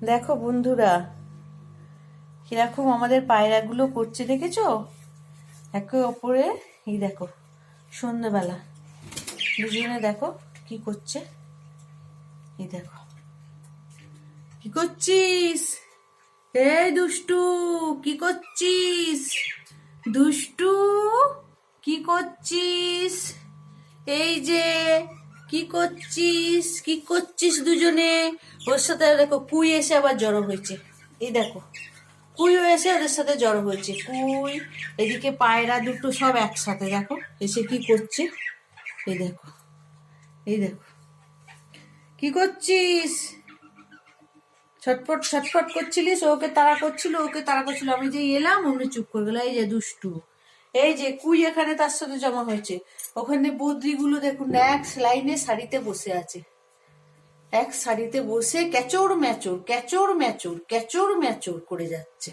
দেখো বন্ধুরা, কিরকম আমাদের পায়রাগুলো করছে দেখেছো? একে অপরে এই দেখো, সন্ধ্যেবেলা দুজনে দেখো কি করছে। এই দেখো কি করছিস, এই দুষ্টু কি করছিস? দুষ্টু কি করছিস? এই যে কি করছিস, কি করছিস দুজনে? ওর সাথে দেখো কুই এসে আবার জড়ো হয়েছে। এই দেখো কুইও এসে ওদের সাথে জড়ো হয়েছে। কুই এদিকে পায়রা দুটো সব একসাথে দেখো এসে কি করছে। এই দেখো, এই দেখো কি করছিস? ছটফট ছটফট করছিলিস, ওকে তাড়া করছিল, ওকে তাড়া করছিল। আমি যে এলাম অমনি চুপ করে গেল। এই যে দুষ্টু, এই যে কুই এখানে তার সাথে জমা হয়েছে। ওখানে বদ্রিগুলো দেখুন এক লাইনে সারিতে বসে আছে, এক সারিতে বসে ক্যাচর ম্যাচর ক্যাচর ম্যাচর ক্যাচর ম্যাচর করে যাচ্ছে।